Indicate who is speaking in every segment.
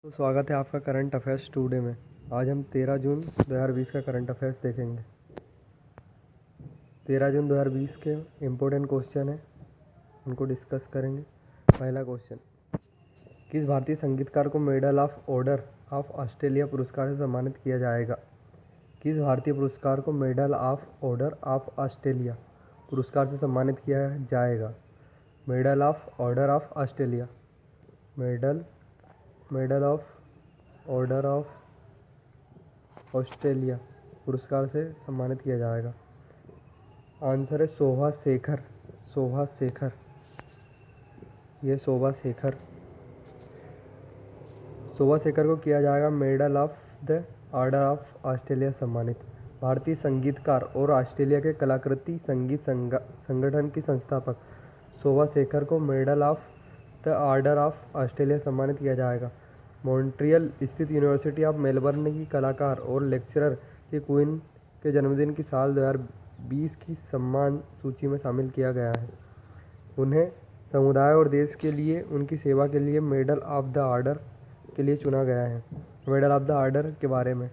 Speaker 1: तो स्वागत है आपका करंट अफेयर्स टुडे में। आज हम 13 जून 2020 का करंट अफेयर्स देखेंगे। 13 जून 2020 के इम्पोर्टेंट क्वेश्चन हैं, उनको डिस्कस करेंगे। पहला क्वेश्चन, किस भारतीय संगीतकार को medal of order of Australia पुरस्कार से सम्मानित किया जाएगा? किस भारतीय पुरस्कार को medal of order of Australia पुरस्कार से सम्मानित किया जाएगा? Medal of order of Australia, medal of order of Australia पुरस्कार से सम्मानित किया जाएगा। आंसर है शोभा शेखर। ये शोभा शेखर को किया जाएगा medal of the order of Australia सम्मानित। भारतीय संगीतकार और ऑस्ट्रेलिया के कलाकृति संगीत संगठन की संस्थापक शोभा शेखर को medal of the order of Australia सम्मानित किया जाएगा। मॉन्ट्रियल स्थित यूनिवर्सिटी ऑफ मेलबर्न की कलाकार और लेक्चरर के क्वीन के जन्मदिन की साल 2020 की सम्मान सूची में शामिल किया गया है। उन्हें समुदाय और देश के लिए उनकी सेवा के लिए मेडल ऑफ द ऑर्डर के लिए चुना गया है। मेडल ऑफ द ऑर्डर के बारे में,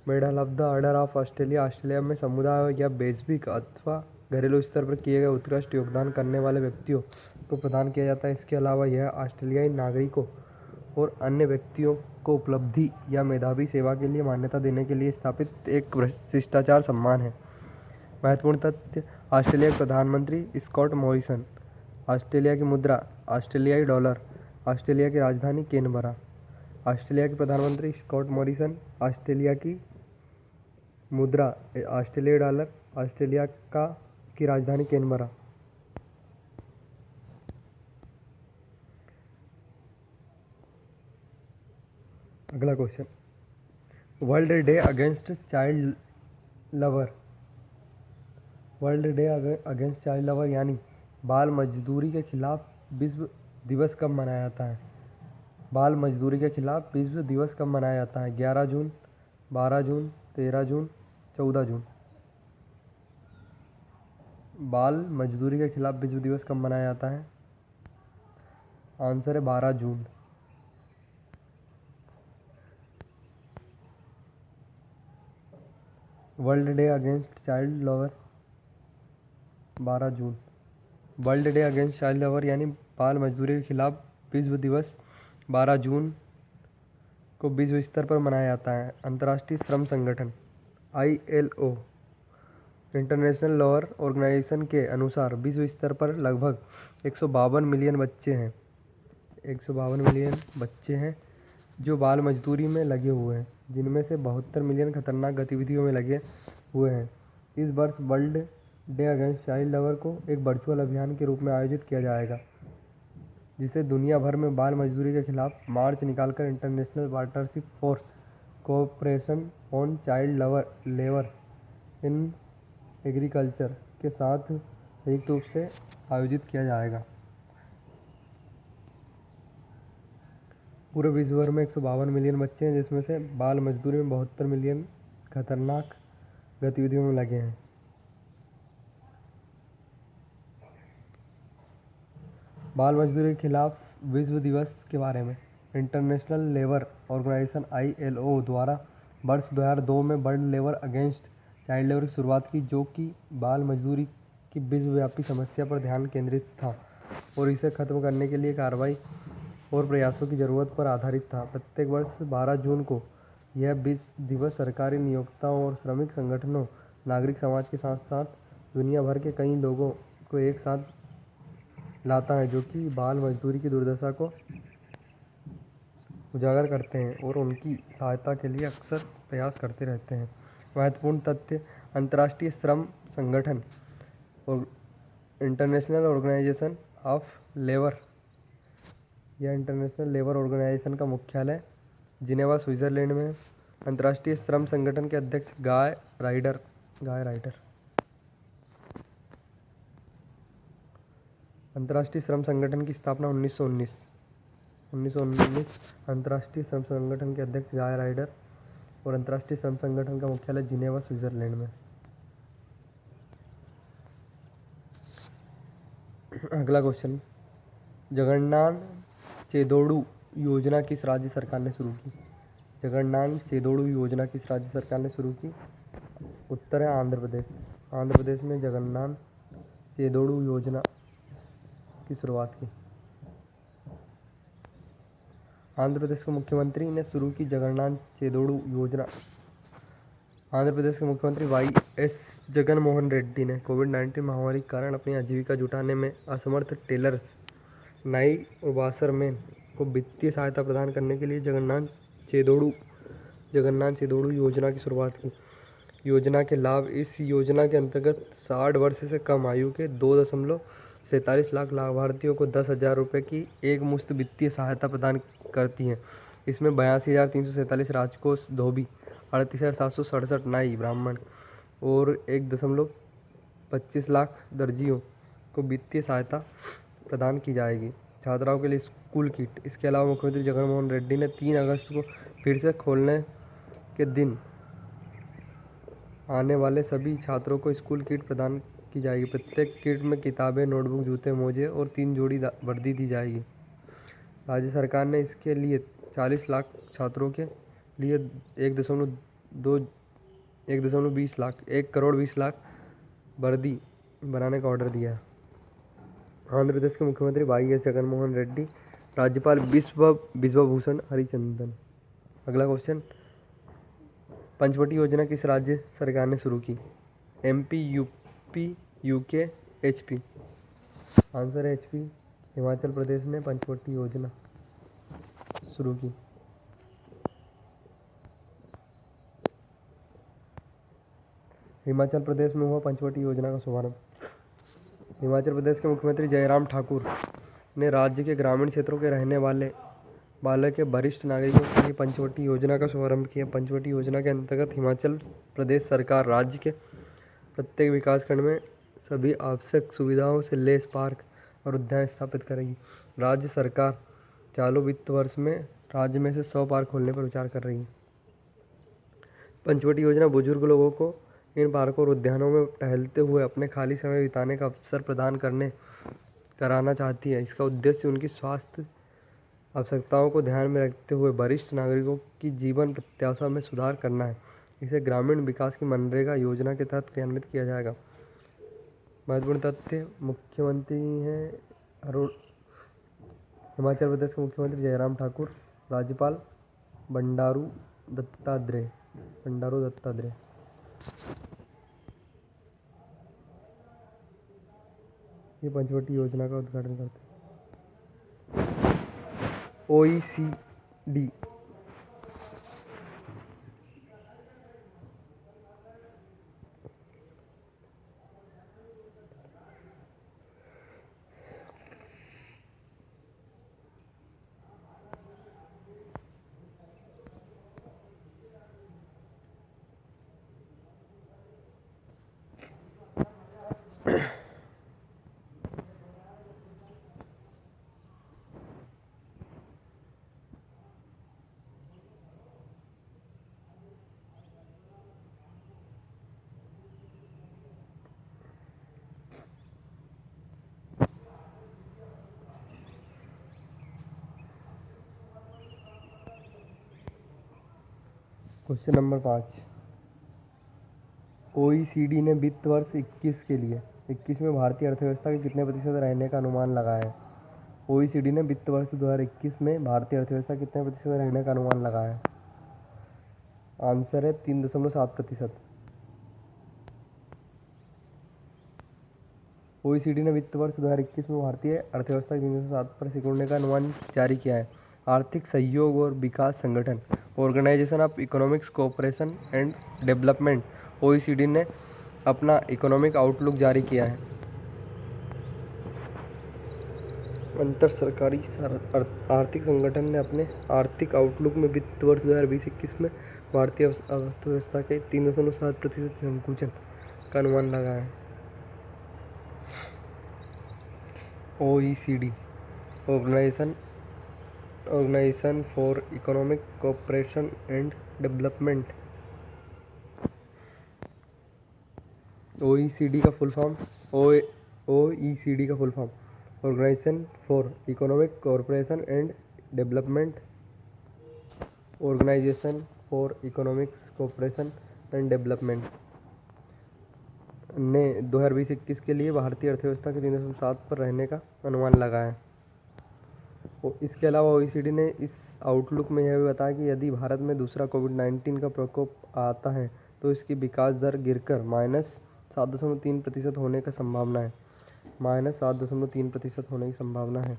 Speaker 1: medal of the order of Australia में समुदाय या वैश्विक अथवा घरेलू स्तर पर किए गए उत्कृष्ट योगदान करने वाले व्यक्तियों को प्रदान किया जाता है। इसके अलावा यह ऑस्ट्रेलियाई नागरिकों और अन्य व्यक्तियों को उपलब्धि या मेधावी सेवा के लिए मान्यता देने के लिए स्थापित एक शिष्टाचार सम्मान है। महत्वपूर्ण तथ्य, ऑस्ट्रेलिया के प्रधानमंत्री स्कॉट मॉरिसन, ऑस्ट्रेलिया की मुद्रा ऑस्ट्रेलियाई डॉलर, ऑस्ट्रेलिया की राजधानी कैनबरा। ऑस्ट्रेलिया के प्रधानमंत्री स्कॉट मॉरिसन, ऑस्ट्रेलिया की मुद्रा ऑस्ट्रेलियाई डॉलर, ऑस्ट्रेलिया की राजधानी कैनबरा। अगला question, world day against child लवर, यानी बाल मजदूरी के खिलाफ विश्व दिवस कब मनाया जाता है? बाल मजदूरी के खिलाफ विश्व दिवस कब मनाया जाता है? 11 जून, 12 जून, 13 जून, 14 जून। बाल मजदूरी के खिलाफ विश्व दिवस कब मनाया जाता है? आंसर है 12 जून। वर्ल्ड डे अगेंस्ट चाइल्ड लवर 12 जून। वर्ल्ड डे अगेंस्ट चाइल्ड लवर यानी बाल मजदूरी के खिलाफ विश्व दिवस 12 जून को विश्व स्तर पर मनाया जाता है। अंतर्राष्ट्रीय श्रम संगठन ILO, इंटरनेशनल लेबर ऑर्गेनाइजेशन के अनुसार विश्व स्तर पर लगभग 152 मिलियन बच्चे हैं जो बाल मजदूरी में लगे हुए हैं, जिनमें से 72 मिलियन खतरनाक गतिविधियों में लगे हुए हैं। इस वर्ष world day against child labour को एक वर्चुअल अभियान के रूप में आयोजित किया जाएगा, जिसे दुनिया भर में बाल मजदूरी के खिलाफ मार्च निकालकर international partnership for cooperation on child labour in agriculture के साथ संयुक्त रूप से आयोजित किया जाएगा। पूरे विश्व भर में 152 मिलियन बच्चे हैं, जिसमें से बाल मजदूरी में 72 मिलियन खतरनाक गतिविधियों में लगे हैं। बाल मजदूरी के खिलाफ विश्व दिवस के बारे में, इंटरनेशनल लेबर ऑर्गेनाइजेशन ILO द्वारा वर्ष 2002 में world labour against child labour की शुरुआत की, जो कि बाल मजदूरी की विश्वव्यापी समस्या पर ध्यान केंद्रित था और इसे खत्म करने के लिए कार्रवाई और प्रयासों की ज़रूरत पर आधारित था। प्रत्येक वर्ष 12 जून को यह दिवस सरकारी नियोक्ताओं और श्रमिक संगठनों, नागरिक समाज के साथ साथ दुनिया भर के कई लोगों को एक साथ लाता है, जो कि बाल मजदूरी की दुर्दशा को उजागर करते हैं और उनकी सहायता के लिए अक्सर प्रयास करते रहते हैं। महत्वपूर्ण तथ्य, अंतर्राष्ट्रीय श्रम संगठन और इंटरनेशनल ऑर्गेनाइजेशन ऑफ लेबर या इंटरनेशनल लेबर ऑर्गेनाइजेशन का मुख्यालय जिनेवा, स्विट्जरलैंड में है। अंतर्राष्ट्रीय श्रम संगठन के अध्यक्ष गाय राइडर। अंतर्राष्ट्रीय श्रम संगठन की स्थापना 1919। अंतर्राष्ट्रीय श्रम संगठन के अध्यक्ष गाय राइडर और अंतर्राष्ट्रीय श्रम संगठन का मुख्यालय जिनेवा, स्विट्जरलैंड में। अगला क्वेश्चन, जगन्नाथ चेदोडू योजना किस राज्य सरकार ने शुरू की? जगन्नाथ चेदोड़ू योजना किस राज्य सरकार ने शुरू की? उत्तर है आंध्र प्रदेश। आंध्र प्रदेश में जगन्नाथ चेदोड़ू योजना की शुरुआत की। आंध्र प्रदेश के मुख्यमंत्री ने शुरू की जगन्नाथ चेदोड़ू योजना। आंध्र प्रदेश के मुख्यमंत्री वाई.एस. जगन मोहन रेड्डी ने कोविड-19 महामारी के कारण अपनी आजीविका जुटाने में असमर्थ टेलर्स, नाई और वाशरमैन को वित्तीय सहायता प्रदान करने के लिए जगन्नाथ चेदोड़ू योजना की शुरुआत की। योजना के लाभ: इस योजना के अंतर्गत 60 वर्ष से कम आयु के 2.47 लाख लाभार्थियों को 10,000 रुपये की एक मुश्त वित्तीय सहायता प्रदान करती है। इसमें 82,347 राजकोष धोबी, 38,767 नाई ब्राह्मण और 1.25 लाख दर्जियों को वित्तीय सहायता प्रदान की जाएगी। छात्राओं के लिए स्कूल किट। इसके अलावा मुख्यमंत्री जगन मोहन रेड्डी ने 3 अगस्त को फिर से खोलने के दिन आने वाले सभी छात्रों को स्कूल किट प्रदान की जाएगी। प्रत्येक किट में किताबें, नोटबुक, जूते, मोजे और 3 जोड़ी वर्दी दी जाएगी। राज्य सरकार ने इसके लिए 40 लाख छात्रों के लिए 1 करोड़ 20 लाख वर्दी बनाने का ऑर्डर दिया है। आंध्र प्रदेश के मुख्यमंत्री वाई.एस. जगन मोहन रेड्डी, राज्यपाल बिश्वभूषण हरिचंदन। अगला क्वेश्चन, पंचवटी योजना किस राज्य सरकार ने शुरू की? MP, UP, UK, HP। Answer है HP। हिमाचल प्रदेश ने पंचवटी योजना शुरू की। हिमाचल प्रदेश में हुआ पंचवटी योजना का शुभारंभ। हिमाचल प्रदेश के मुख्यमंत्री जयराम ठाकुर ने राज्य के ग्रामीण क्षेत्रों के रहने वाले के वरिष्ठ नागरिकों के लिए पंचवटी योजना का शुभारंभ किया। पंचवटी योजना के अंतर्गत हिमाचल प्रदेश सरकार राज्य के प्रत्येक विकासखंड में सभी आवश्यक सुविधाओं से लैस पार्क और उद्यान स्थापित करेगी। राज्य सरकार चालू वित्त वर्ष में राज्य में से 100 पार्क खोलने पर विचार कर रही है। पंचवटी योजना बुजुर्ग लोगों को इन पार्कों और उद्यानों में टहलते हुए अपने खाली समय बिताने का अवसर प्रदान कराना चाहती है। इसका उद्देश्य उनकी स्वास्थ्य आवश्यकताओं को ध्यान में रखते हुए वरिष्ठ नागरिकों की जीवन प्रत्याशा में सुधार करना है। इसे ग्रामीण विकास की मनरेगा योजना के तहत क्रियान्वित किया जाएगा। महत्वपूर्ण तथ्य: मुख्यमंत्री हैं हिमाचल प्रदेश के मुख्यमंत्री जयराम ठाकुर, राज्यपाल बंडारू दत्तात्रेय। ये पंचवटी योजना का उद्घाटन करते हैं। OECD। क्वेश्चन नंबर 5, OECD ने वित्त वर्ष 21 में भारतीय अर्थव्यवस्था के कितने प्रतिशत रहने का अनुमान लगाया है? OECD ने वित्त वर्ष 2021 में भारतीय अर्थव्यवस्था कितने प्रतिशत रहने का अनुमान लगाया है? आंसर है 3.7%। OECD ने वित्त वर्ष 2021 में भारतीय अर्थव्यवस्था 3.7 पर सिकुड़ने का अनुमान जारी किया है। आर्थिक सहयोग और विकास संगठन, organisation of economics cooperation and development, OECD ने अपना इकोनॉमिक आउटलुक जारी किया है। अंतर सरकारी आर्थिक संगठन ने अपने आर्थिक आउटलुक में वित्त वर्ष 2020-21 में भारतीय अर्थव्यवस्था के 3.7% संकुचन का अनुमान लगाया है। OECD, organisation for economic cooperation and development. OECD का full form organisation for economic cooperation and development organisation for economics cooperation and development ने 2020-21 के लिए भारतीय अर्थव्यवस्था के 3.7 पर रहने का अनुमान लगाया है। और इसके अलावा ओईसीडी ने इस आउटलुक में यह भी बताया कि यदि भारत में दूसरा कोविड-19 का प्रकोप आता है तो इसकी विकास दर गिरकर -7.3% होने का संभावना है। -7.3% होने की संभावना है।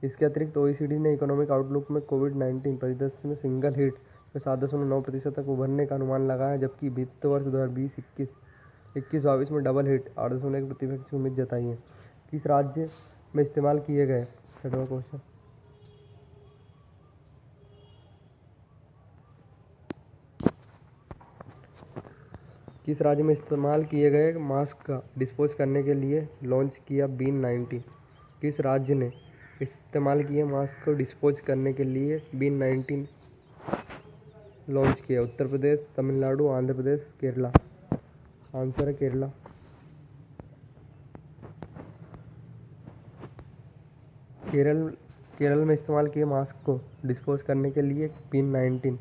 Speaker 1: इसके अतिरिक्त ओईसीडी ने इकोनॉमिक आउटलुक में कोविड-19 परिदृश्य में सिंगल हिट में 7.9% तक उभरने का अनुमान लगाया है, जबकि वित्त वर्ष 2020-21 में डबल हिट 8.1% की उम्मीद जताई है। किस राज्य में इस्तेमाल किए गए 6वां क्वेश्चन किस राज्य में इस्तेमाल किए गए मास्क का डिस्पोज करने के लिए लॉन्च किया बीन 90? किस राज्य ने इस्तेमाल किए मास्क को डिस्पोज करने के लिए बीन 90 लॉन्च किया? उत्तर प्रदेश, तमिलनाडु, आंध्र प्रदेश, केरला। आंसर है केरला। केरल में इस्तेमाल किए मास्क को डिस्पोज करने के लिए बीन 19।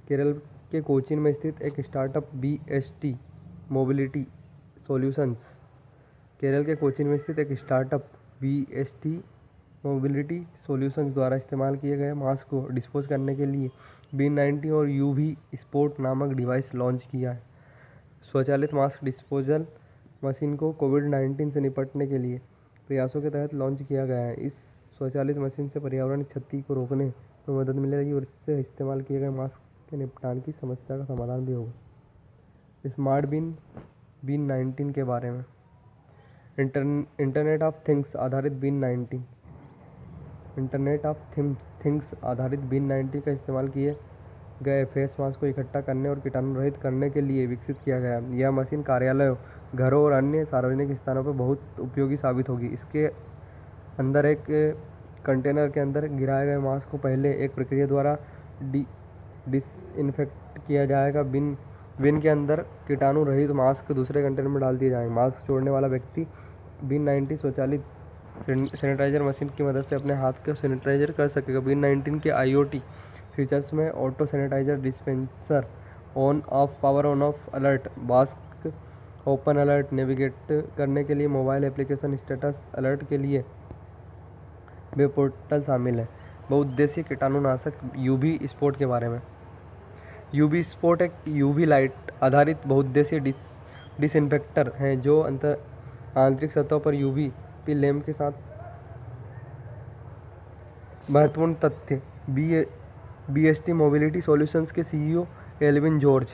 Speaker 1: केरल के कोचीन में स्थित एक startup BST mobility solutions Kerala के कोचीन में स्थित एक स्टार्टअप बीएसटी मोबिलिटी सॉल्यूशंस द्वारा इस्तेमाल किए गए मास्क को डिस्पोज करने के लिए बीन 90 और यूवी स्पोर्ट नामक डिवाइस लॉन्च किया है। स्वचालित मास्क डिस्पोजल मशीन को कोविड-19 से निपटने के लिए प्रयासों के तहत लॉन्च किया गया है। इस स्वचालित मशीन से पर्यावरण क्षति को रोकने में मदद मिलेगी और इससे इस्तेमाल किए गए मास्क के निपटान की समस्या का समाधान भी होगा। स्मार्ट बीन 19 के बारे में इंटरनेट ऑफ थिंग्स आधारित बीन 90 इंटरनेट ऑफ थिंग्स आधारित बीन 90 का इस्तेमाल किए गए फेस मास्क को इकट्ठा करने और कीटाणु रहित करने के लिए विकसित किया गया। यह मशीन कार्यालयों, घरों और अन्य सार्वजनिक स्थानों पर बहुत उपयोगी साबित होगी। इसके अंदर एक कंटेनर के अंदर गिराए गए मास्क को पहले एक प्रक्रिया द्वारा डिसइंफेक्ट किया जाएगा। बिन के अंदर कीटाणु रहित मास्क दूसरे कंटेनर में डाल दिए जाएंगे। मास्क छोड़ने वाला व्यक्ति बीन 90 स्वचालित सैनिटाइजर मशीन की मदद से अपने हाथ को सैनिटाइजर कर सकेगा। बीन 19 के IoT फीचर्स में auto sanitiser dispenser, on off, power on off alert, mask open alert, navigate करने के लिए मोबाइल एप्लीकेशन, स्टेटस अलर्ट के लिए वेब पोर्टल शामिल है। बहुउद्देशीय कीटाणुनाशक यूवी स्पोर्ट के बारे में यूवी स्पोर्ट एक यूवी लाइट आधारित बहुउद्देशीय डिसइंफेक्टर है जो आंतरिक सतहों पर यूवी पी लैम्प के साथ महत्वपूर्ण तथ्य बीएसटी मोबिलिटी सॉल्यूशंस के CEO Alvin George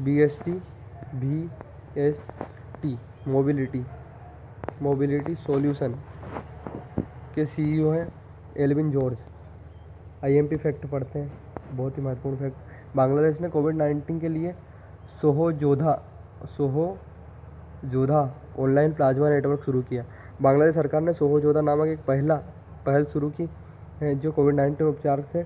Speaker 1: BST mobility solution के CEO हैं एल्विन जॉर्ज। IMP फैक्ट पढ़ते हैं, बहुत ही महत्वपूर्ण फैक्ट। बांग्लादेश ने कोविड-19 के लिए सोहोजोधा ऑनलाइन प्लाज्मा नेटवर्क शुरू किया। बांग्लादेश सरकार ने सोहोजोधा नामक एक पहल शुरू की है जो कोविड-19 उपचार से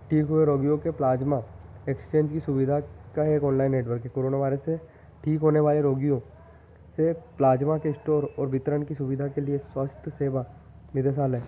Speaker 1: ठीक हुए रोगियों के प्लाज्मा एक्सचेंज की सुविधा का एक ऑनलाइन नेटवर्क है। कोरोना वायरस से ठीक होने वाले रोगियों से प्लाज्मा के स्टोर और वितरण की सुविधा के लिए स्वास्थ्य सेवा निदेशालय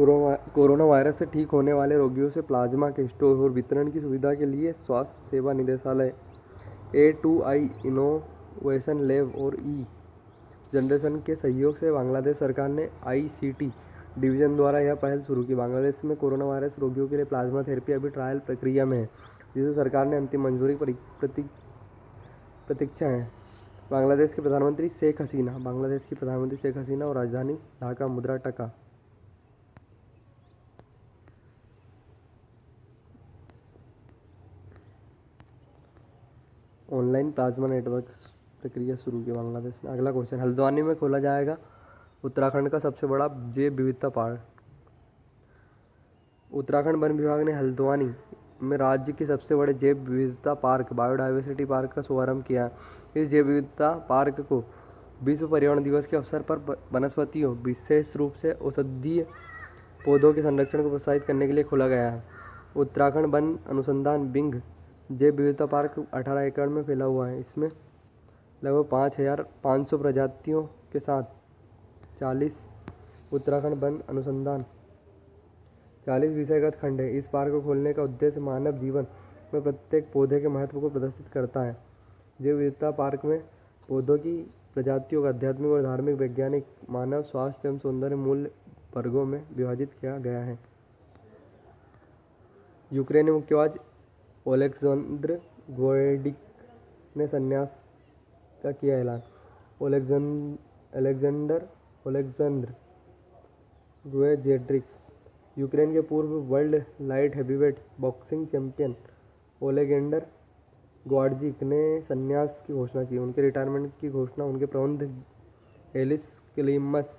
Speaker 1: कोरोना वायरस से ठीक होने वाले रोगियों से प्लाज्मा के स्टोर और वितरण की सुविधा के लिए स्वास्थ्य सेवा निदेशालय A2I इनोवेशन लैब और ई जनरेशन के सहयोग से बांग्लादेश सरकार ने ICT डिवीज़न द्वारा यह पहल शुरू की। बांग्लादेश में कोरोना वायरस रोगियों के लिए प्लाज्मा थेरेपी अभी ट्रायल प्रक्रिया में है, जिसे सरकार ने अंतिम मंजूरी प्रतीक्षा है। बांग्लादेश की प्रधानमंत्री शेख हसीना और राजधानी ढाका मुद्रा टका। ऑनलाइन प्लाज्मा नेटवर्क प्रक्रिया शुरू की बांग्लादेश ने। अगला क्वेश्चन, हल्द्वानी में खोला जाएगा उत्तराखंड का सबसे बड़ा जैव विविधता पार्क। उत्तराखंड वन विभाग ने हल्द्वानी में राज्य के सबसे बड़े जैव विविधता पार्क बायोडायवर्सिटी पार्क का शुभारंभ किया। इस जैव विविधता पार्क को विश्व पर्यावरण दिवस के अवसर पर वनस्पतियों, विशेष रूप से औषधीय पौधों के संरक्षण को प्रोत्साहित करने के लिए खोला गया है। उत्तराखंड वन अनुसंधान विंग जैव विविधता पार्क 18 एकड़ में फैला हुआ है। इसमें लगभग 5,500 प्रजातियों के साथ 40 उत्तराखंड वन अनुसंधान 40 विषयगत खंड है। इस पार्क को खोलने का उद्देश्य मानव जीवन में प्रत्येक पौधे के महत्व को प्रदर्शित करता है। जैव विविधता पार्क में पौधों की प्रजातियों को आध्यात्मिक और धार्मिक, वैज्ञानिक, मानव स्वास्थ्य एवं सौंदर्य मूल्य वर्गों में विभाजित किया गया है। यूक्रेनी मुक्केबाज ओलेक्सेंद्र ग्वोएडिक ने संन्यास का किया ऐलान। ओलेक्सेंद्र ग्वोएडिक यूक्रेन के पूर्व world light heavyweight boxing champion Oleksandr Gvozdyk ने संन्यास की घोषणा की। उनके रिटायरमेंट की घोषणा उनके प्रबंधक एलिस क्लीमस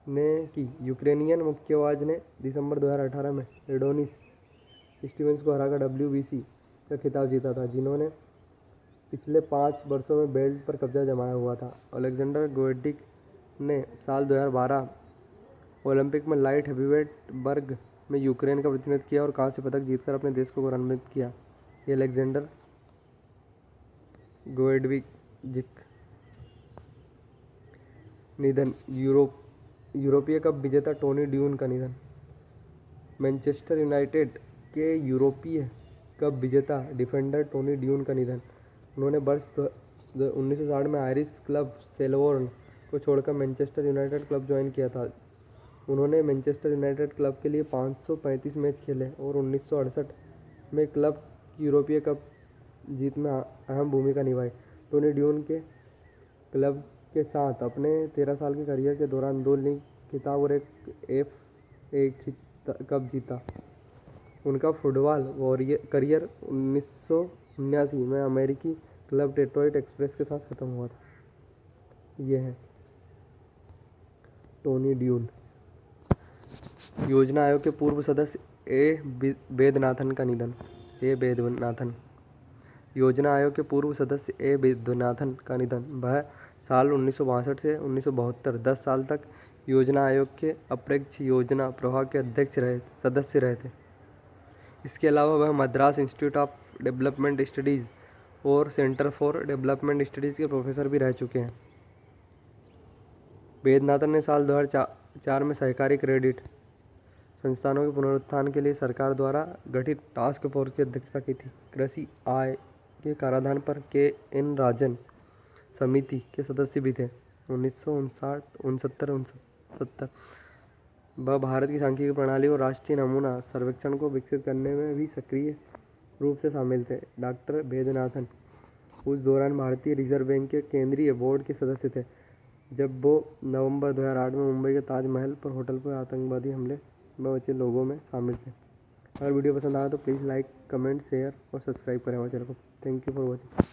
Speaker 1: ने की। यूक्रेनियन मुक्केबाज ने दिसंबर 2018 में एडोनिस स्टीवंस को हराकर WBC का खिताब जीता था, जिन्होंने पिछले 5 वर्षों में बेल्ट पर कब्जा जमाया हुआ था। ओलेक्सेंडर ग्वोएडिक ने साल 2012 ओलंपिक में लाइट हेवीवेट वर्ग में यूक्रेन का प्रतिनिधित्व किया और कांस्य पदक जीतकर अपने देश को गौरवान्वित किया। ये ओलेक्सेंडर ग्वोएडिक निधन। यूरोपीय कप विजेता टोनी ड्यून का निधन। मैनचेस्टर यूनाइटेड के यूरोपीय कप विजेता डिफेंडर टोनी ड्यून का निधन। उन्होंने वर्ष 1960 में आयरिश क्लब सेलबोर्न को छोड़कर मैनचेस्टर यूनाइटेड क्लब ज्वाइन किया था। उन्होंने मैनचेस्टर यूनाइटेड क्लब के लिए 535 मैच खेले और 1968 में क्लब यूरोपीय कप जीत में अहम भूमिका निभाई। टोनी ड्यून के क्लब के साथ अपने 13 साल के करियर के दौरान 2 लीग खिताब और एक FA कप जीता। उनका फुटबॉल करियर 1979 में अमेरिकी क्लब डेट्रॉइट एक्सप्रेस के साथ खत्म हुआ था। यह है टोनी ड्यून। योजना आयोग के पूर्व सदस्य ए वेदनाथन का निधन। योजना आयोग के पूर्व सदस्य ए वेदनाथन का निधन। वह साल 1962 से 1972 10 साल तक योजना आयोग के अप्रत्यक्ष योजना प्रभाग के सदस्य रहे थे। इसके अलावा वह Madras institute of development studies और सेंटर फॉर डेवलपमेंट स्टडीज़ के प्रोफेसर भी रह चुके हैं। वेदनाथन ने साल 2004 में सहकारी क्रेडिट संस्थानों के पुनरुत्थान के लिए सरकार द्वारा गठित टास्क फोर्स की अध्यक्षता की थी। कृषि आय के कराधान पर KN राजन समिति के सदस्य भी थे। 1969 वह भारत की सांख्यिकी प्रणाली और राष्ट्रीय नमूना सर्वेक्षण को विकसित करने में भी सक्रिय रूप से शामिल थे। डॉक्टर वेदनाथन उस दौरान भारतीय रिजर्व बैंक के केंद्रीय बोर्ड के सदस्य थे, जब वो नवंबर 2008 में मुंबई के ताजमहल पर होटल पर आतंकवादी हमले में बचे लोगों में शामिल थे। अगर वीडियो पसंद आया तो प्लीज़ लाइक, कमेंट, शेयर और सब्सक्राइब करें हमारे चैनल को। Thank you for watching.